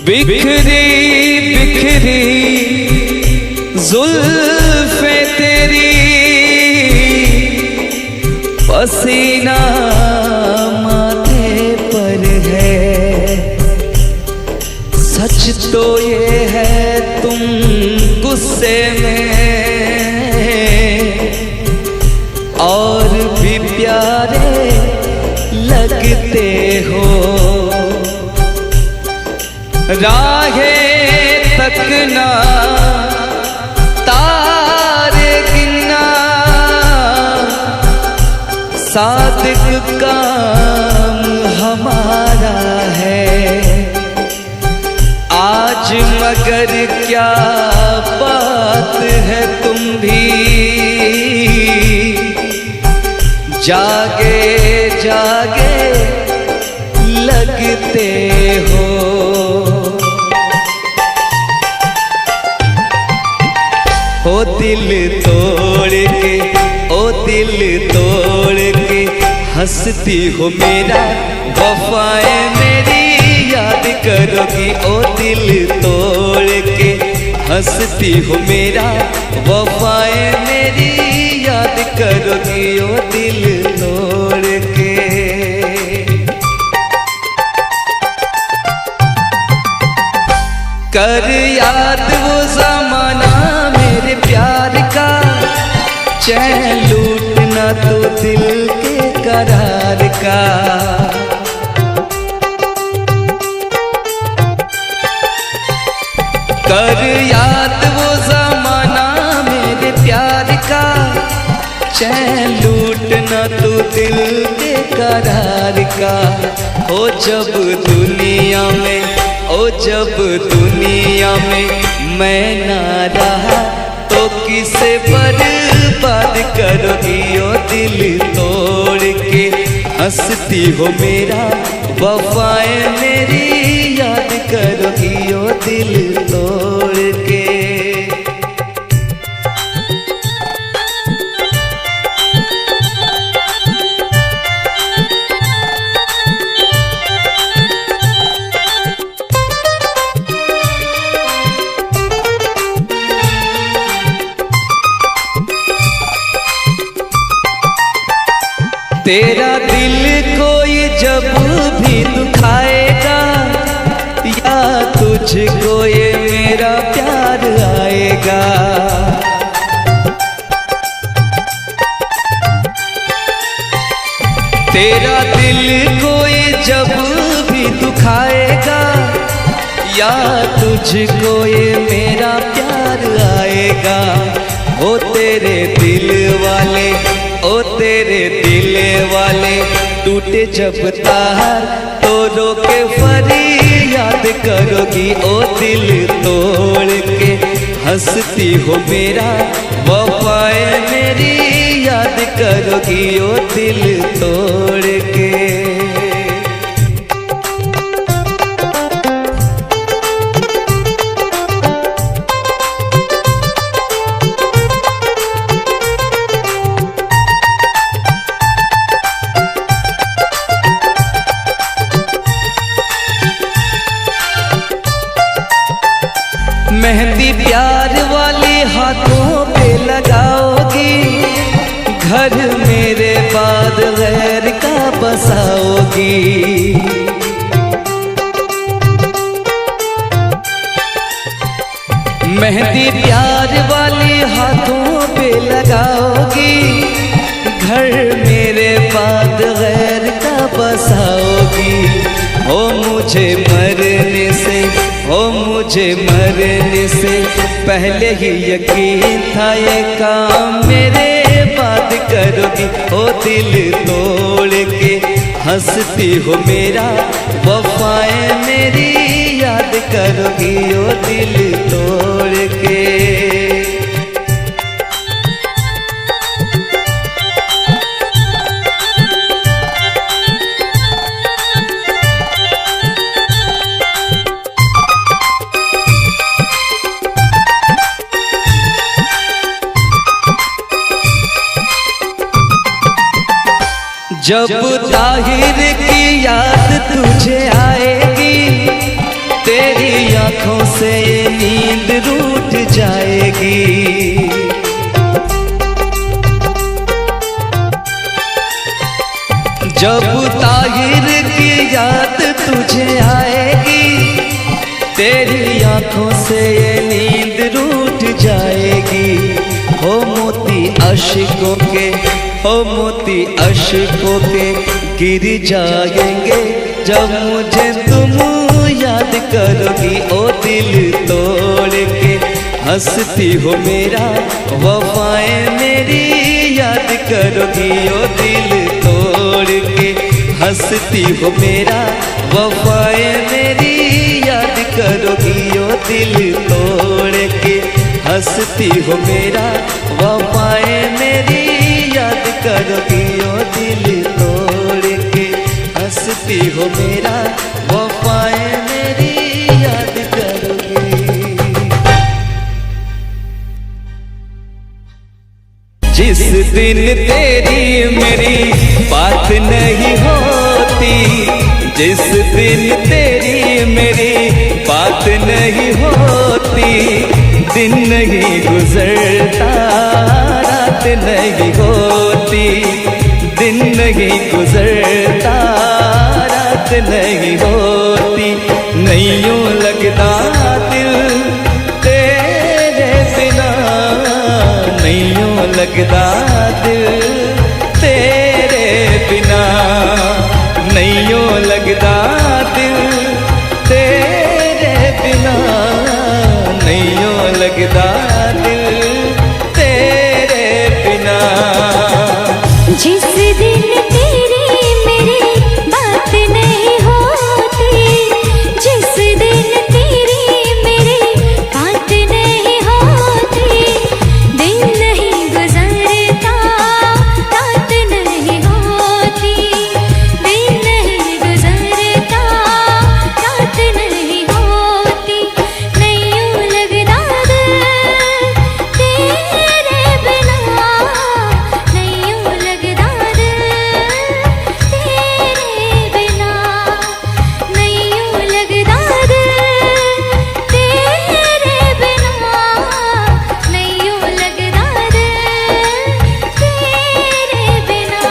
बिखरी बिखरी जुल्फे तेरी, पसीना माथे पर है। सच तो ये है तुम गुस्से में और भी प्यारे लगते हो। राहें तकना तारे गिनना सादिक काम हमारा है। आज मगर क्या बात है तुम भी जागे जागे लगते हो। ओ दिल तोड़ के, ओ दिल तोड़ के हंसती हो मेरा, वफाएं मेरी याद करोगी। ओ दिल तोड़ के हंसती हो मेरा, वफाएं मेरी याद करोगी। ओ दिल तोड़ के। कर याद वो ज़माना मेरे प्यार का, चैन लूटना तो दिल के करार का। कर याद वो ज़माना मेरे प्यार का, चैन लूटना तो दिल के करार का। हो जब दुनिया में, ओ जब दुनिया में मैं ना रहा तो किसे बर्बाद करोगी। ओ दिल तोड़ के हंसती हो मेरा, वफाएं मेरी याद करोगी। ओ दिल तोड़ के। तेरा दिल कोई जब भी दुखाएगा, या तुझको ये मेरा प्यार आएगा। तेरा दिल कोई जब भी दुखाएगा, या तुझको ये मेरा प्यार आएगा। ओ तेरे दिल वाले, ओ तेरे दिल वाले टूटे जब तार तो रोके फरियाद करोगी। ओ दिल तोड़ के हंसती हो मेरा, वफाएं मेरी याद करोगी। ओ दिल तोड़ के। मेहंदी प्यार वाले हाथों पे लगाओगी, घर मेरे बाद गैर का बसाओगी। मेहंदी प्यार वाले हाथों पे लगाओगी, घर मेरे बाद गैर का बसाओगी। ओ मुझे मरने से, ओ मुझे मरने से पहले ही यकीन था ये काम मेरे बाद करोगी। ओ दिल तोड़ के हंसती हो मेरा, वफाएं मेरी याद करोगी। ओ दिल तोड़ के। जब ताहिर की याद तुझे आएगी, तेरी तुझे आएगी, तेरी आंखों से ये नींद रूठ जाएगी। हो मोती अश्कों के, हो मोती अश्कों के गिर जाएंगे जब मुझे तुम याद करोगी। ओ दिल तोड़ के हंसती हो मेरा, वफाएं मेरी याद करोगी। ओ दिल तोड़ के हंसती हो मेरा, वफाएं मेरी याद करोगी। ओ दिल तोड़ के हंसती हो मेरा, वफाएं मेरी याद करोगी। ओ दिल तोड़ के हंसती हो मेरा, वफाएं मेरी याद करोगी। जिस दिन तेरी मेरी बात नहीं होती, जिस दिन तेरी मेरी बात नहीं होती, दिन नहीं गुजरता रात नहीं होती, दिन नहीं गुजरता रात नहीं होती। नहीं यूं लगता दिल तेरे बिना, नहीं यूं लगता दिल तेरे बिना, नहीं यूं लगता दिल तेरे बिना, नहीं यूं लगता दिल तेरे बिना। जिस दिन तेरी मेरी बात नहीं होती, जिस दिन तेरी मेरी बात नहीं होती, दिन नहीं गुजरता रात नहीं होती, दिन नहीं गुजरता रात नहीं होती। नहीं यूं लगता दिल तेरे बिना, नहीं यूं लगता दिल तेरे बिना, नहीं यूं लगता दिल तेरे बिना, नहीं यूं लगता दिल तेरे बिना।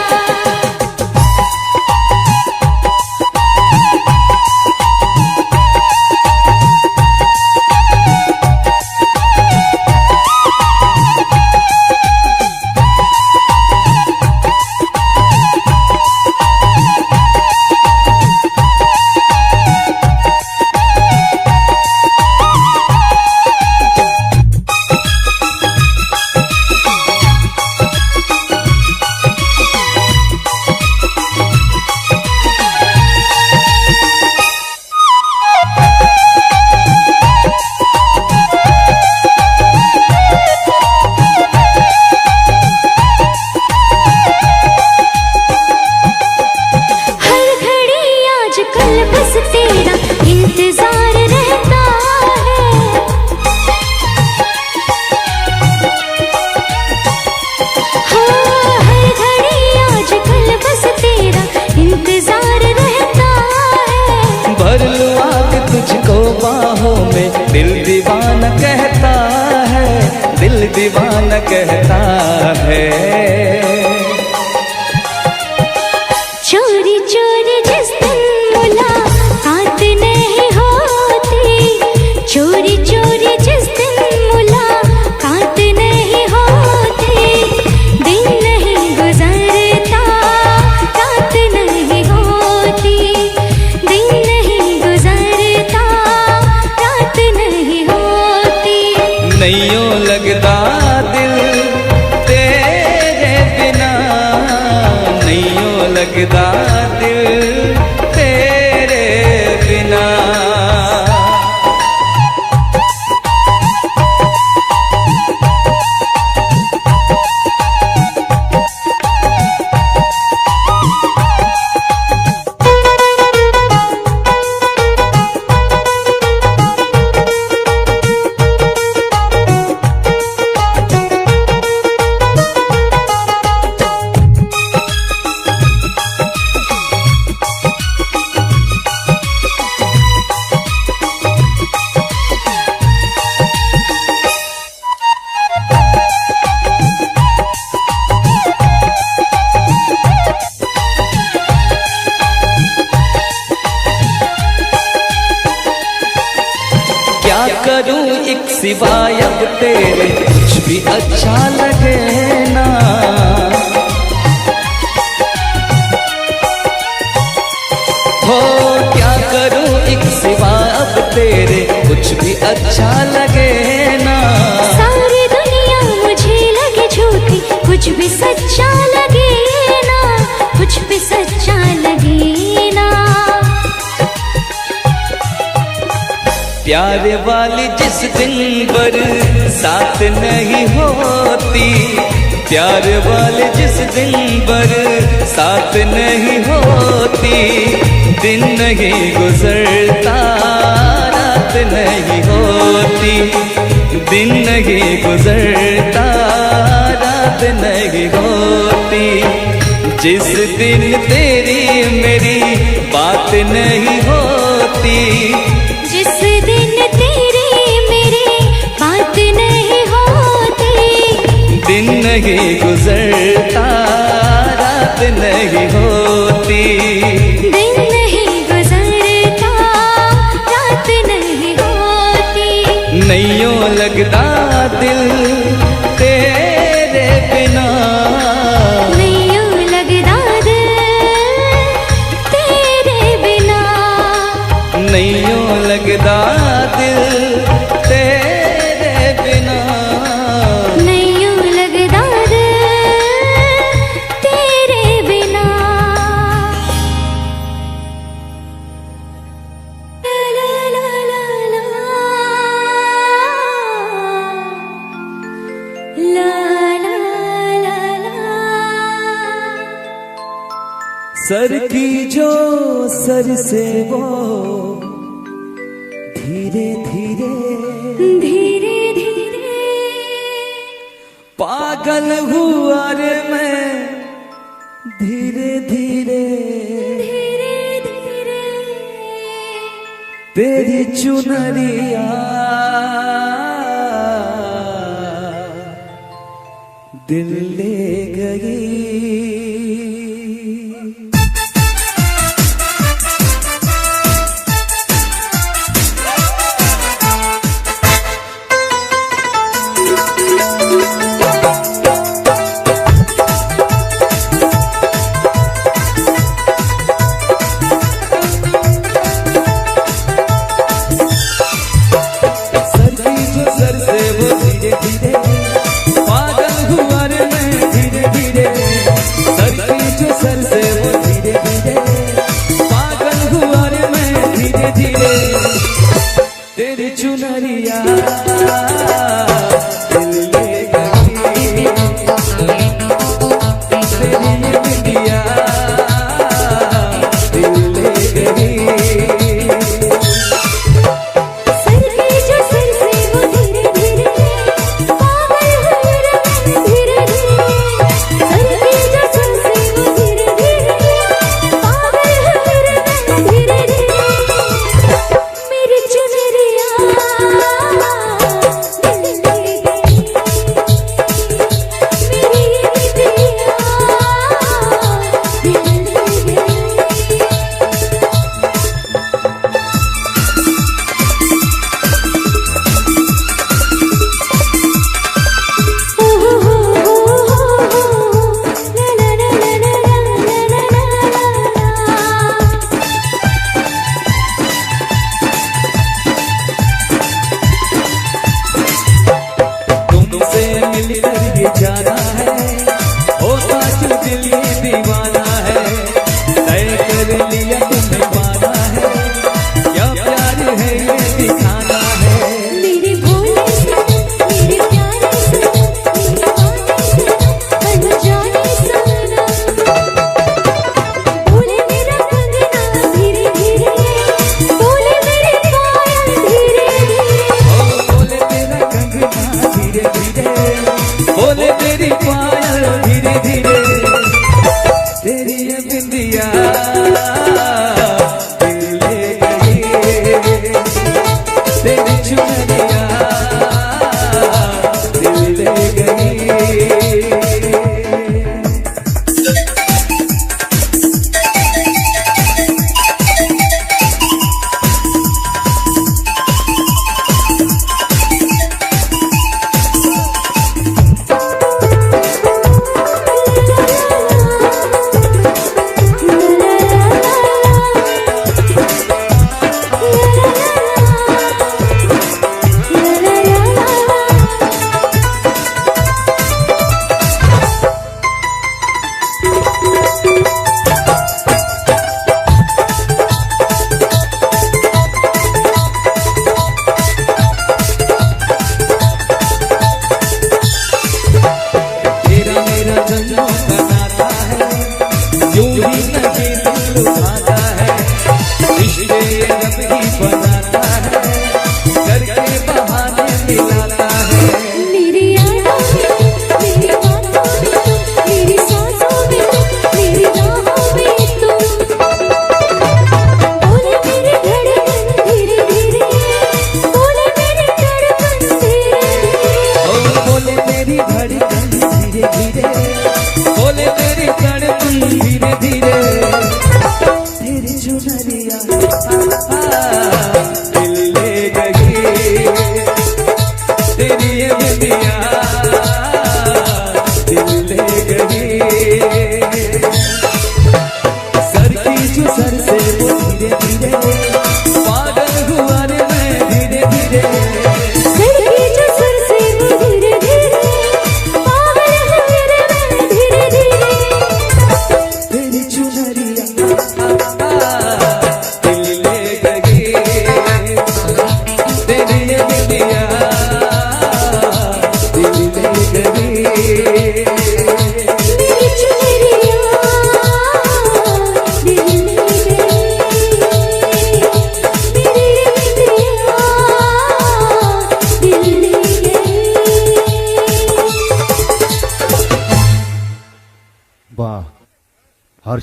हर घड़ी आजकल बस तेरा इंतजार रहता है, हाँ हर घड़ी आजकल बस तेरा इंतजार रहता है। भर लूं आग तुझको बाहों में, दिल दीवाना कहता है, दिल दीवाना कहता है। चोरी चोरी जिस दिन मुलाकात नहीं होती, चोरी चोरी जिस दिन मुलाकात नहीं होती, दिन नहीं गुजरता रात नहीं होती, दिन नहीं गुजरता रात नहीं होती। नहीं यूं लगता दिल तेरे बिना, नहीं यूं लगता दिल तेरे बिना। करूं एक सिवाय अब तेरे कुछ भी अच्छा लगे ना। हो क्या करूं एक सिवाय अब तेरे कुछ भी अच्छा लगे ना। सारी दुनिया मुझे लगे झूठी, कुछ भी सच्चा लगे ना, कुछ भी सच्चा लगे ना। प्यार वाली जिस दिन बरसात नहीं होती, प्यार वाली जिस दिन बरसात नहीं होती, दिन नहीं गुजरता रात नहीं होती, दिन नहीं गुजरता रात नहीं होती। जिस दिन तेरी मेरी बात नहीं होती, जिस दिन तेरी मेरी बात नहीं होती, दिन नहीं गुजरता रात नहीं होती, दिन नहीं गुजरता रात नहीं होती। नहीं यूं लगता दिल तेरे बिना, नहीं यूं लगता दिल तेरे बिना, नहीं यूं लगता दिल तेरे बिना, नहीं यूं लगता दिल तेरे बिना। ला ला ला ला ला ला ला ला। सर की जो सर से वो धीरे धीरे धीरे धीरे पागल हुआ रे मैं, धीरे धीरे धीरे धीरे तेरी चुनरिया दिल ले गई। तेरी चुनरिया दिल ले गई, तेरी बिटिया दिल ले गई। सर की जो सर से वो धीरे धीरे पागल हुई रे मैं, धीरे धीरे सर की जो सर से वो धीरे धीरे पागल हुई रे मैं, धीरे धीरे मेरी चुनरिया दिल ले गई।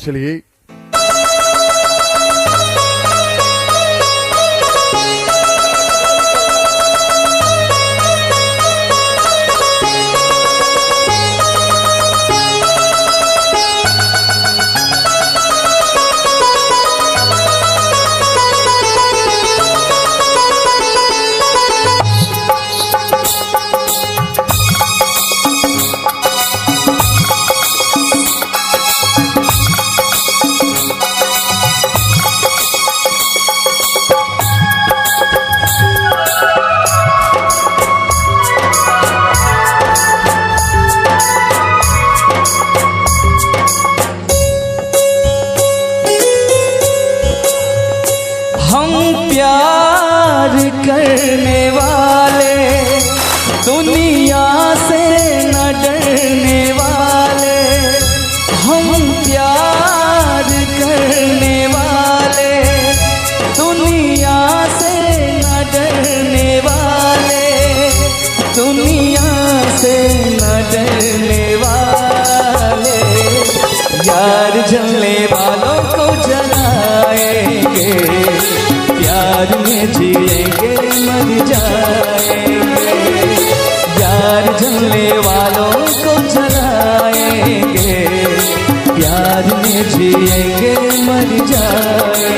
चलिए प्यार करने वाले दुनिया से न डरने वाले, हम प्यार करने वाले दुनिया से न डरने वाले, दुनिया से न डरने वाले। यार जलने वालों को जलाएंगे, प्यार में जिएंगे मर जाएंगे। यार जलने वालों को जलाएंगे, प्यार में जिएंगे मर जाएंगे।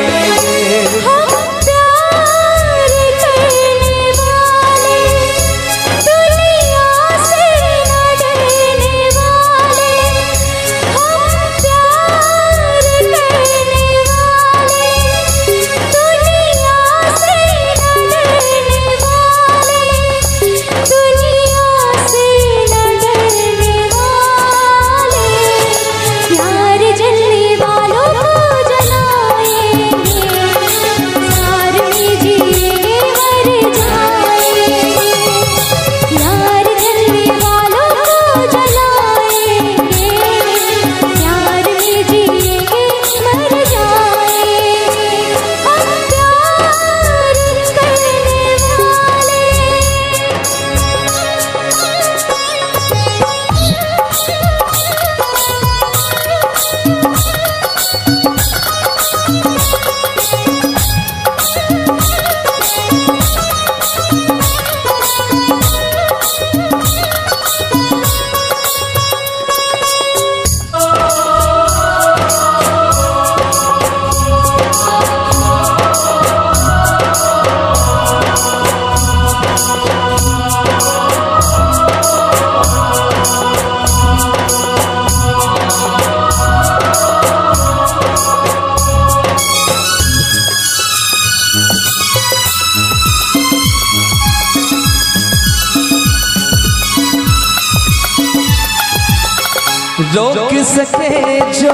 रोक सके जो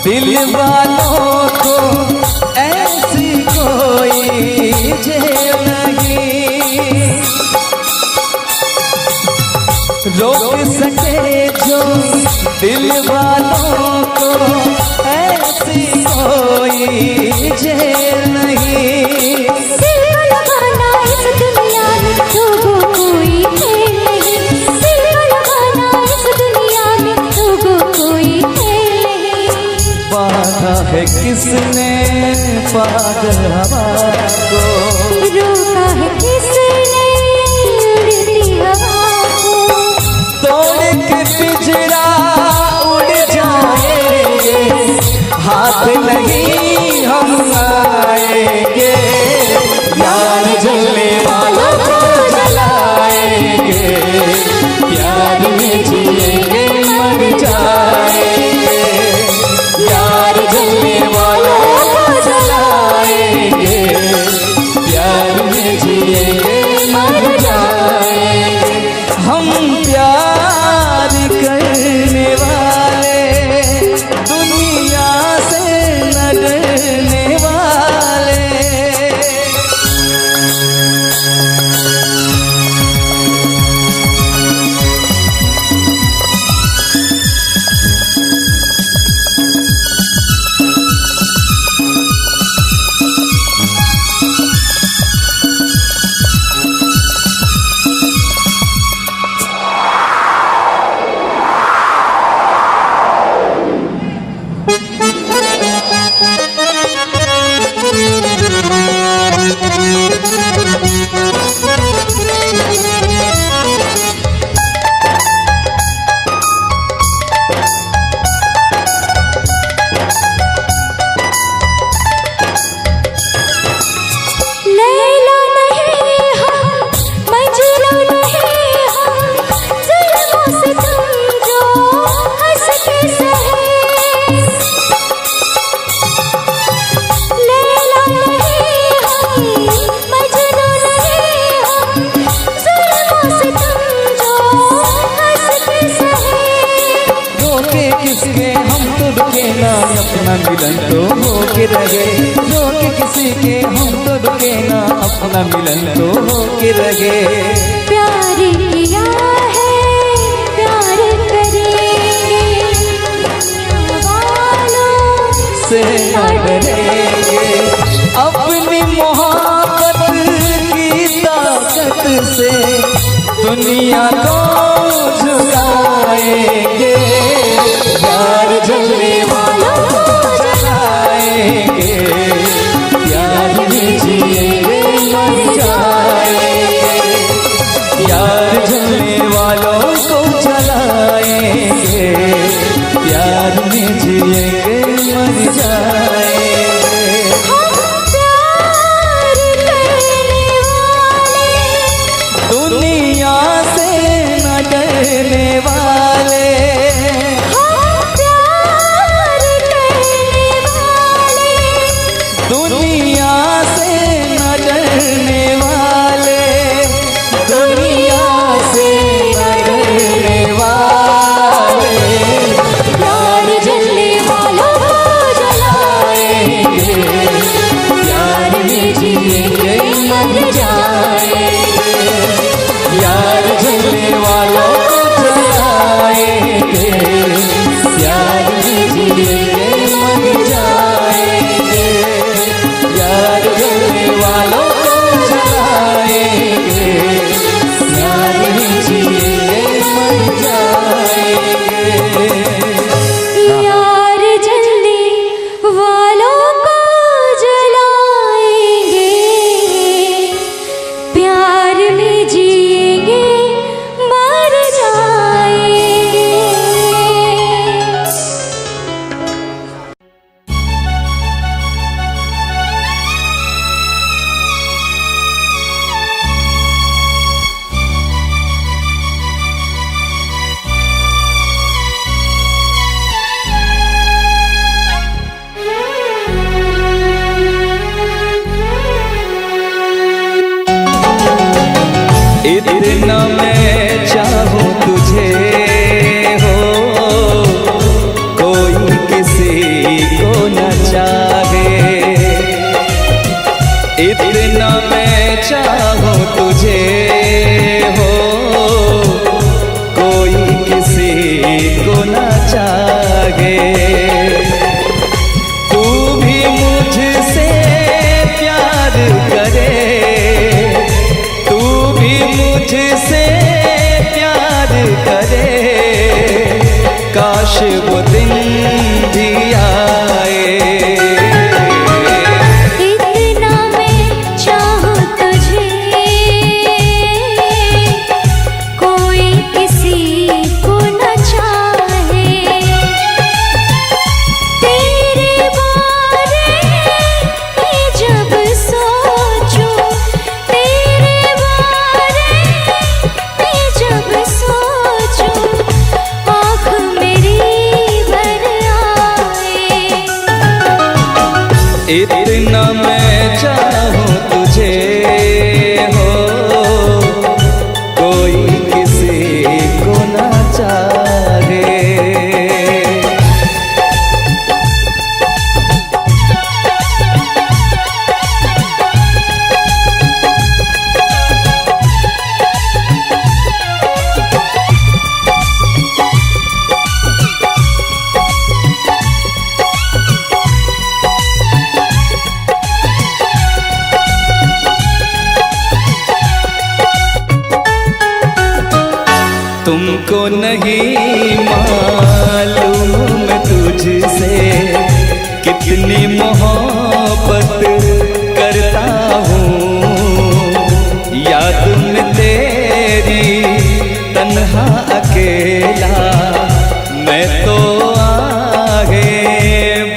दिल वालों को ऐसी कोई जेल नहीं, रोक सके जो दिल वालों को ऐसी कोई जेल नहीं। है किसने पागल हवा को, रोका है किसने उड़ती हवा को, तोड़ के पिंजरा उड़ जाएंगे, हाथ नहीं हम आएंगे। यार जलने वालों को जलाएंगे, प्यार में जिएंगे मर जाएंगे। यार जलने वालों को जलाएंगे, मिलन तो होके रहे, रोके किसी के हम तो रुके ना, अपना मिलन तो होके रहे। प्यार किया है प्यार करेंगे, वालों से न डरेंगे, अपनी मोहब्बत की ताकत से दुनिया को झुकाएंगे, प्यार जलने वालों को जलाएंगे, प्यार में जिएंगे मर जाएंगे, प्यार जलने वालों को जलाएंगे, प्यार में जिएंगे मर जाएंगे। दुनिया से न डरने वाले, दुनिया से न डरने वाले, दुनिया से न डरने वाले, प्यार जलने वालों को जलाएंगे, प्यार में जिएंगे मर जाएंगे, प्यार जलने वालों को जलाएंगे, प्यार में जिएंगे मर जाएंगे, प्यार जलने वालों को जलाएंगे, प्यार में जिएंगे मर जाएंगे। यार जलने वालों को जलाएंगे, प्यार में जिएंगे मर जाएंगे। इतना मैं चाहूँ तुझे हो, कोई किसी को न चाहे, इतना मैं चाहूँ तुझे हो, कोई किसी को न चाहे, तू भी मुझसे प्यार करे, तू भी मुझसे प्यार करे, काश वो दिन भी आए। इतना मैं चाहूँ तुझे, कोई किसी को न चाहे, तेरे बारे में जब सोचूं, तेरे बारे में जब सोचूं, आँख मेरी भर आए। इतना मैं चाहूँ तुझे हो, कोई किसी को न चाहे। तुमको नहीं मालूम तुझसे कितनी मोहब्बत करता हूँ, याद में तेरी तन्हा अकेला मैं तो आहे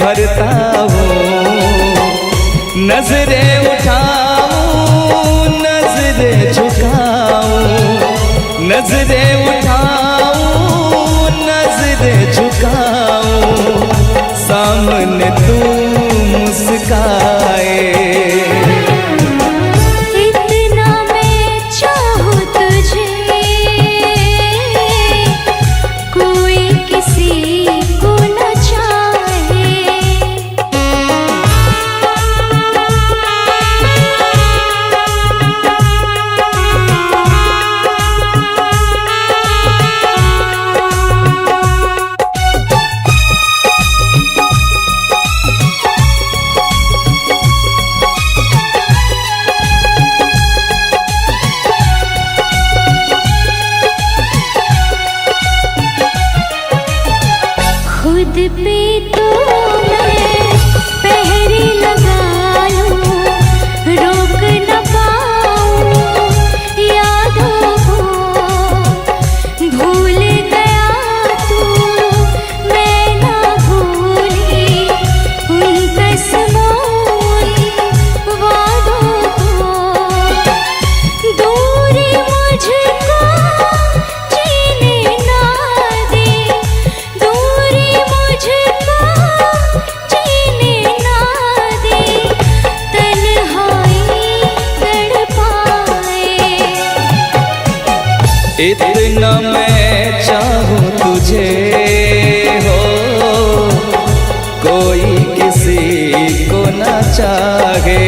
भरता हूँ, नजरें उठाऊं नजरें झुकाऊं, नजरें उठाऊं नजरें झुकाऊं, सामने तू मुस्काए। इतना मैं चाहूँ तुझे, कोई किसी को न चाहे, इतना मैं चाहूँ तुझे हो, कोई किसी को न चाहे।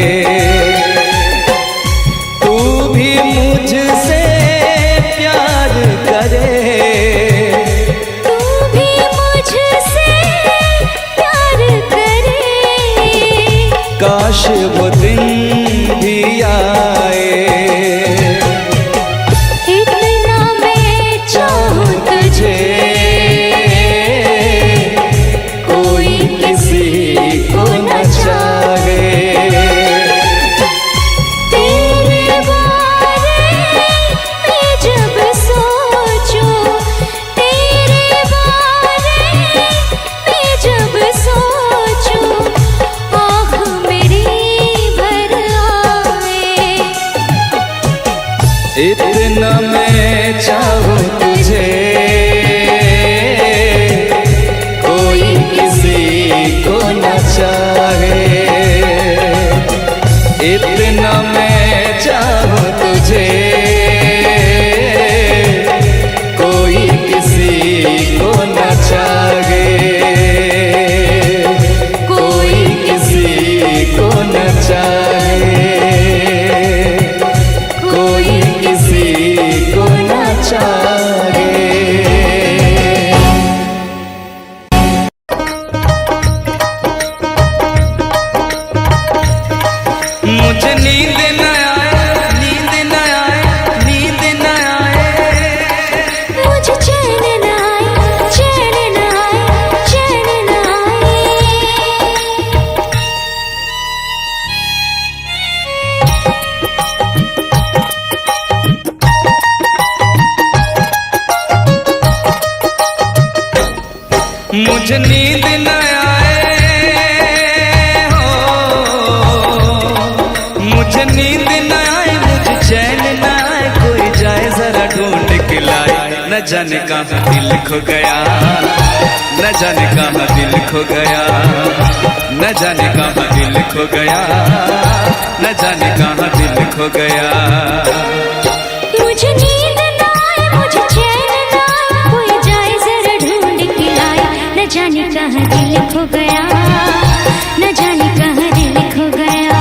तू भी मुझसे प्यार करे, तू भी मुझसे प्यार करे। काश वो दिन भी आए। इतना मैं चाहूँ तुझे, कोई किसी को न चाहे। तेरे बारे में जब सोचूं, तेरे बारे में जब सोचूं, आँख मेरी भर आए। इतना मैं चाहूँ तुझे, कोई किसी को न चाहे। इतना मैं चाहूँ तुझे, कोई किसी को न चाहे। कोई किसी को न चाहे, कोई किसी को न चाहे। मुझे नींद न आए, नींद न आए, नींद न आए। मुझे चैन न आए, चैन न आए, चैन न मुझे नींद न आए हो, मुझे नींद न आए, मुझे चैन न आए। कोई जाए जरा ढूंढ के लाए, न जाने कहाँ दिल खो गया, न जाने कहाँ दिल खो गया, न जाने कहाँ दिल खो गया, न जाने कहाँ दिल खो गया। मुझे नींद न आए, मुझे चैन न आए। कोई जाए जरा ढूंढ के लाए, न जाने कहाँ दिल खो गया, न जाने कहाँ दिल खो गया,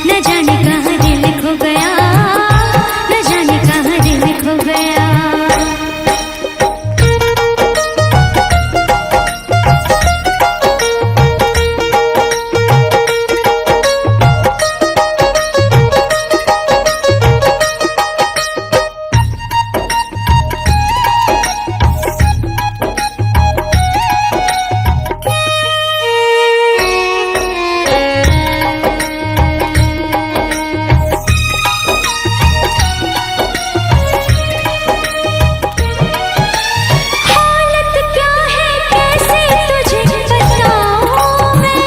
न जाने कहाँ दिल खो गया, न जाने कहाँ दिल खो गया। हालत क्या है कैसे तुझे बताऊं मैं,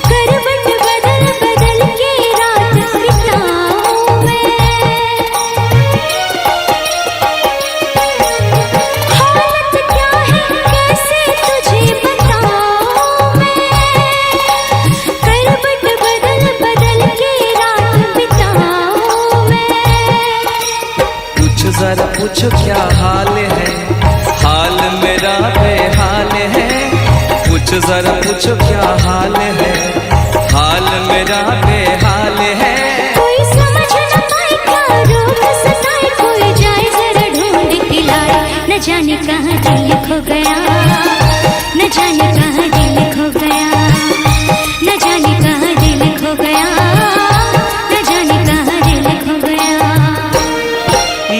करवट बदल बदल के रात बिताऊं मैं। हालत क्या है कैसे तुझे बताऊं मैं, करवट बदल बदल के रात बिताऊं मैं। पूछ जरा पूछो क्या हाल है, हाल मेरा बेहाल है। पूछ जरा पूछो क्या हाल है, हाल मेरा बेहाल है। कोई समझ न पाए क्या रोग सताए, कोई जाए जरा ढूंढ के लाए, न जाने कहाँ दिल खो गया, न जाने कहाँ दिल खो गया, न जाने कहाँ दिल खो गया, न जाने कहाँ दिल खो गया।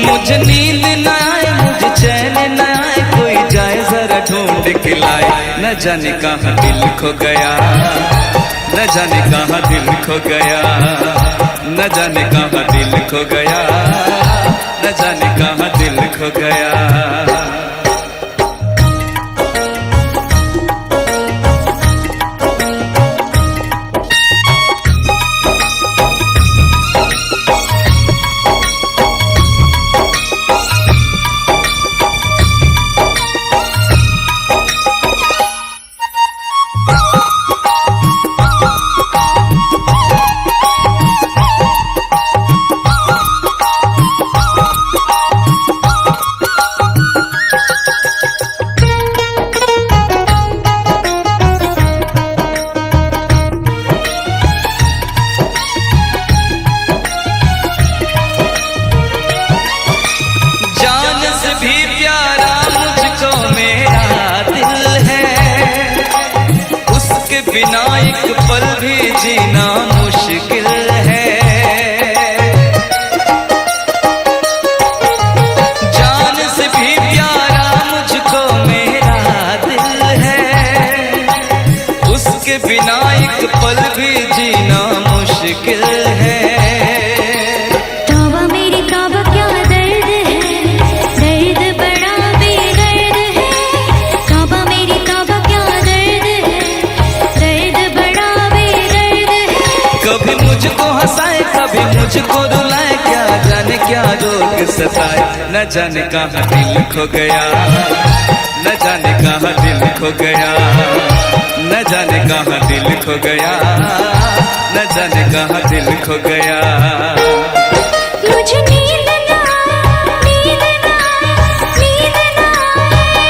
मुझे नींद न आए, मुझे चैन न आए। कोई जाए जरा ढूंढ के लाए, न जाने कहाँ दिल खो गया, न जाने कहाँ दिल खो गया, न जाने कहाँ दिल खो गया, न जाने कहाँ दिल खो गया। बिना एक पल भी जीना मुश्किल है। जान से भी प्यारा मुझको मेरा दिल है, उसके बिना एक पल भी जीना मुश्किल है। तौबा मेरी तौबा क्या दर्द है, दर्द बड़ा बेदर्द है। तौबा मेरी तौबा क्या दर्द है, दर्द बड़ा बेदर्द है। कभी मुझको हंसाए कभी मुझको रुलाए, क्या जाने क्या रोग सताए। न जाने कहाँ दिल खो गया, न जाने कहाँ दिल खो गया, न जाने कहाँ दिल खो गया, न जाने कहाँ दिल खो गया। मुझे नींद ना आए, नींद ना आए, नींद ना आए।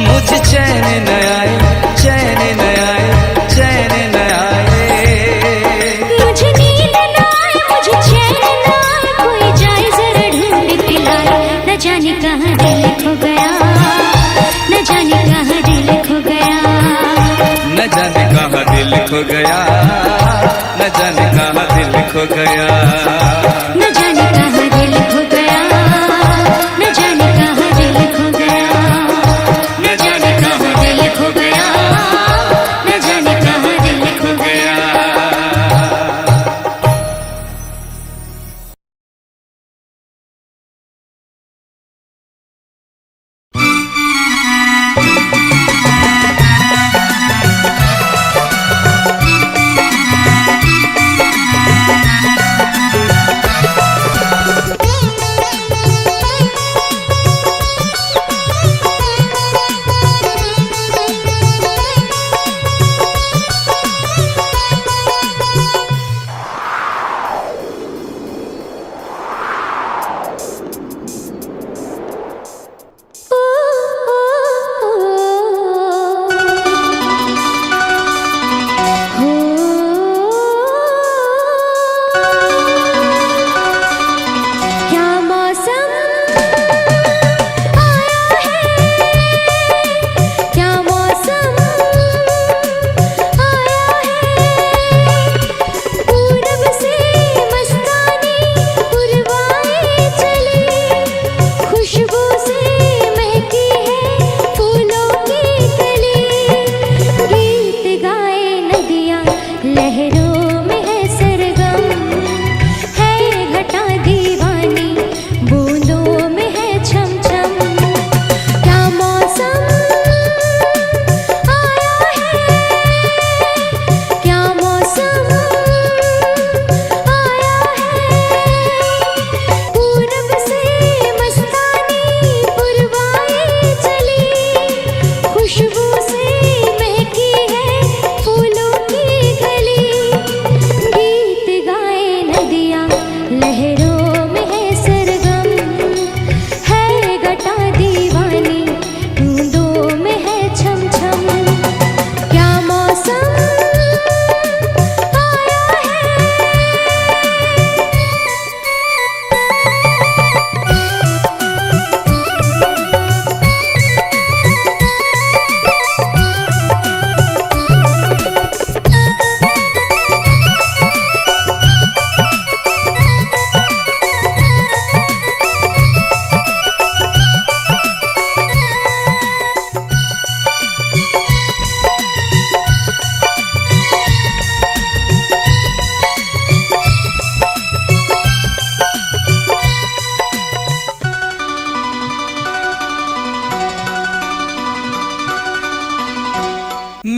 मुझे चैन न आए, चैन न आए, चैन न आए। मुझे नींद ना आए, मुझे चैन ना आए। कोई जाए जरा ढूंढ के लाए। न जाने कहाँ दिल खो गया, न जाने कहाँ दिल खो गया। न जाने कहाँ दिल खो गया, न जाने कहाँ दिल खो गया। न जाने कहाँ दिल खो गया, न जाने कहाँ दिल खो गया। न जाने कहाँ दिल खो गया, न जाने कहाँ दिल खो गया।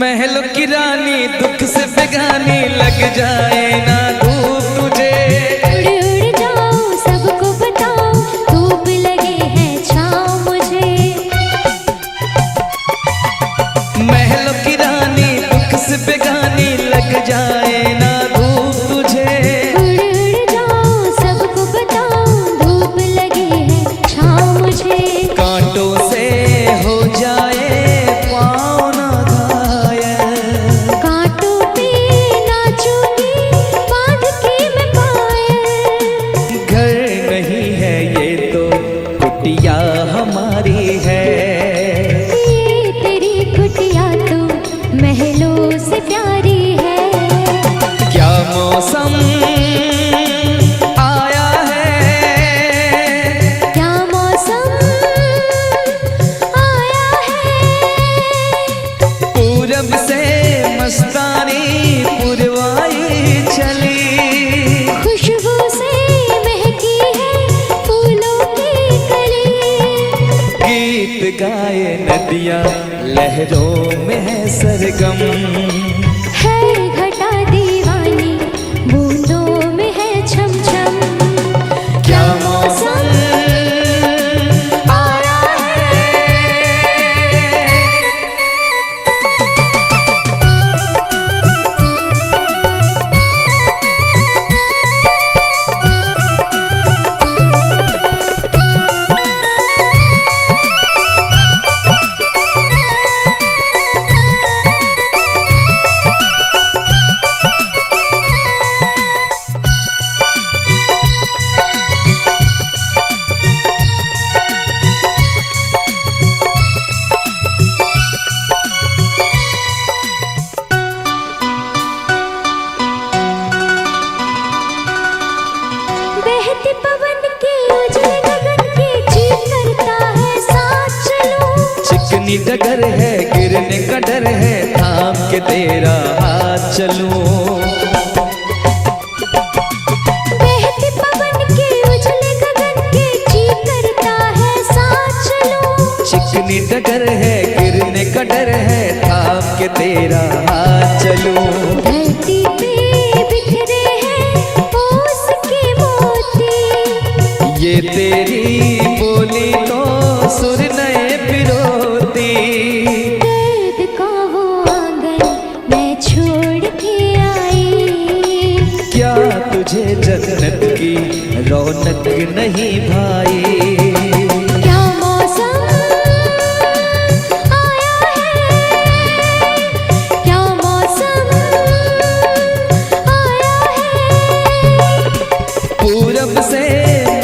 महलों की रानी दुख से बेगानी, लग जाए ना धूप तुझे। उड़ उड़ जाओ सबको बताओ, धूप लगे है छाँव मुझे। महलों की रानी दुख से बेगानी, लग जाए ना धूप तुझे। उड़ उड़ जाओ सबको बताओ, धूप लगे है छाँव मुझे। कांटों से हो जाए पाँव ना घायल, कांटों पे नाचूंगी लहरों में है सरगम। है घटा दीवानी, बूंदों में है छम छम। क्या मौसम आया बहती पवन के उजले गगन के चीर करता है साथ चलो। चिकनी डगर है गिरने का डर है, थाम के तेरा हाथ चलूं। बहती पवन के उजले गगन के चीर करता है साथ चलो। चिकनी डगर है गिरने का डर है, थाम के तेरा हाथ चलूं। धरती पे बिखरे हैं ओस के मोती, ये तेरी बोली तो सुर नए पिरोती। दर्द का वो आंगन मैं छोड़ के आई। क्या तुझे जन्नत की रौनक नहीं भाई? क्या मौसम आया है, क्या मौसम आया है। पूरब से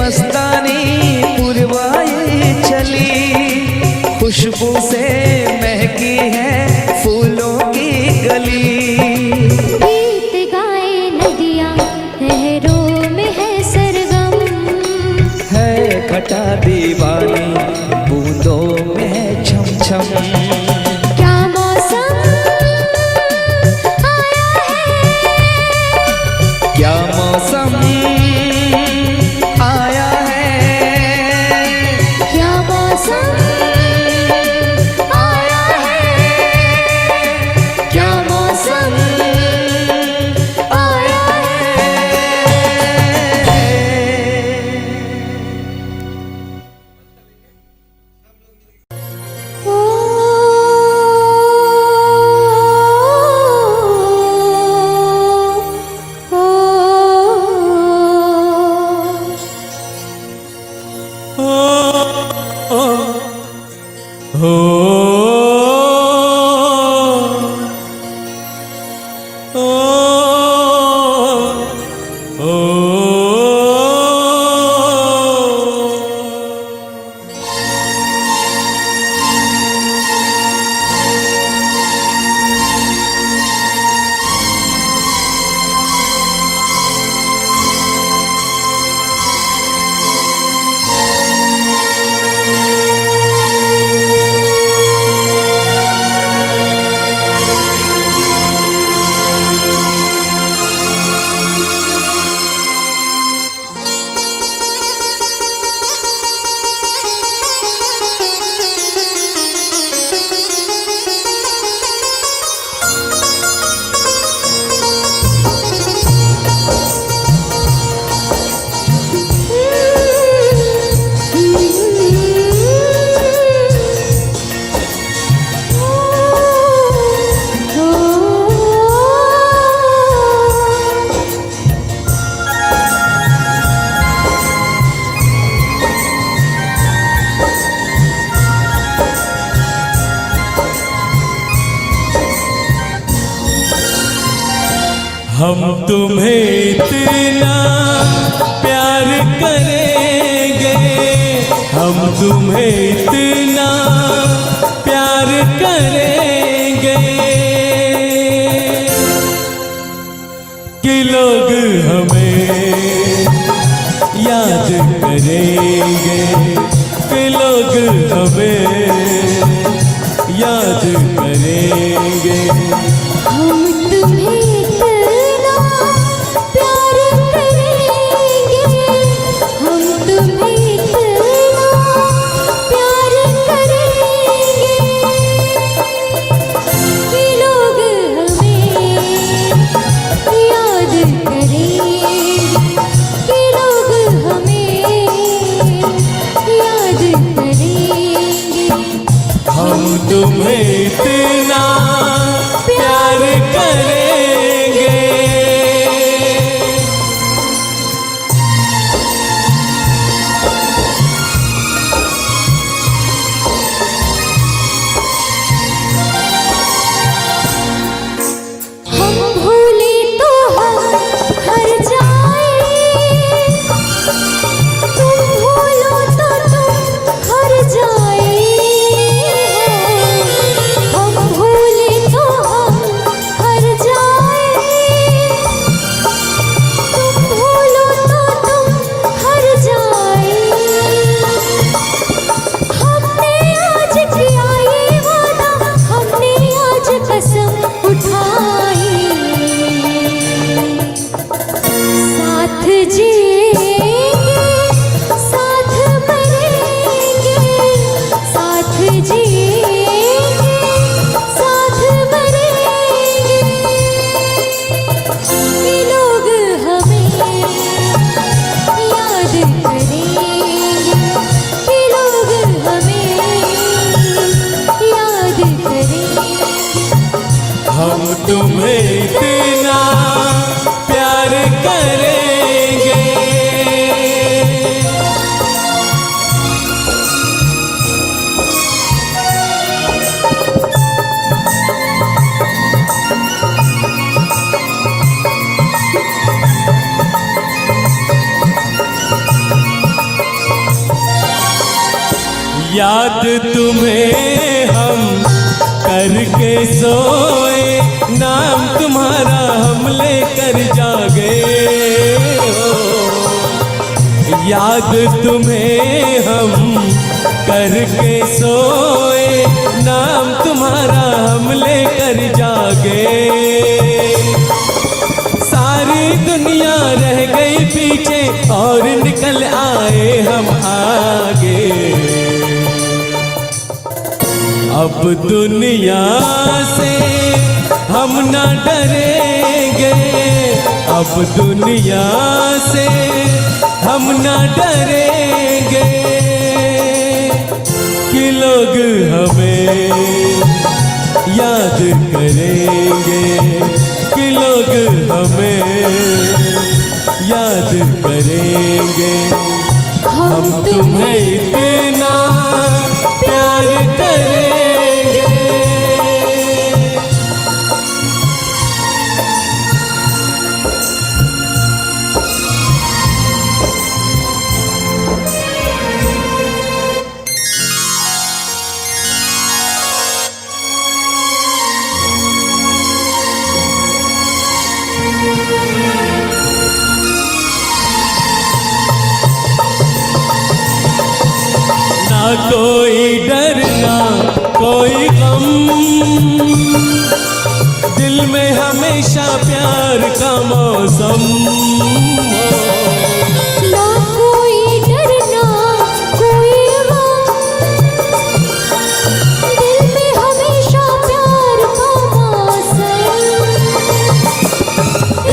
मस्तानी पुरवाई चली, खुशबू से महकी है फूलों की गली। गीत गाए नदियाँ, लहरों में है सरगम। है घटा दीवानी, बूंदों में है छम छम। क्या मौसम आया है, क्या मौसम आया है? क्या मौसम आया है, क्या मौसम आया है। ओ हम तुम्हें इतना प्यार करेंगे, हम तुम्हें इतना प्यार करेंगे कि लोग हमें याद करेंगे, कि लोग हमें याद करेंगे। हम तुम्हें इतना प्यार करेंगे, हम तुम्हें इतना प्यार करेंगे जिएंगे साथ मरेंगे, साथ जिएंगे साथ मरेंगे। ये लोग हमें याद करेंगे, ये लोग हमें याद करेंगे। हम तुम्हें इतना प्यार करेंगे। याद तुम्हें हम करके सोए, नाम तुम्हारा हम लेकर जागे हो। याद तुम्हें हम करके सोए, नाम तुम्हारा हम लेकर जागे। सारी दुनिया रह गई पीछे और निकल आए हम आगे। अब दुनिया से हम ना डरेंगे, अब दुनिया से हम ना डरेंगे। कि लोग हमें याद करेंगे, कि लोग हमें याद करेंगे। हम तुम्हें इतना प्यार करेंगे। ना कोई डर ना कोई गम, दिल में हमेशा प्यार का मौसम हो। ना कोई डर ना कोई गम, दिल में हमेशा प्यार का मौसम।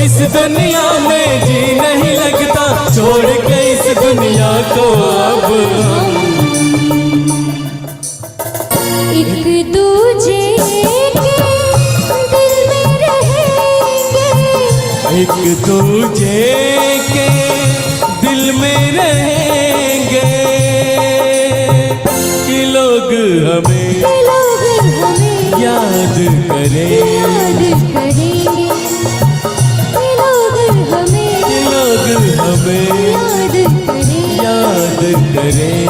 इस दुनिया में जी नहीं लगता, छोड़ के इस दुनिया को अब हम एक दूजे के दिल में रहेंगे, एक दूजे के दिल में रहेंगे। कि लोग हमें ये लोग हमें याद करें, याद करेंगे। ये लोग हमें कि लोग हमें याद करेंगे। याद करें।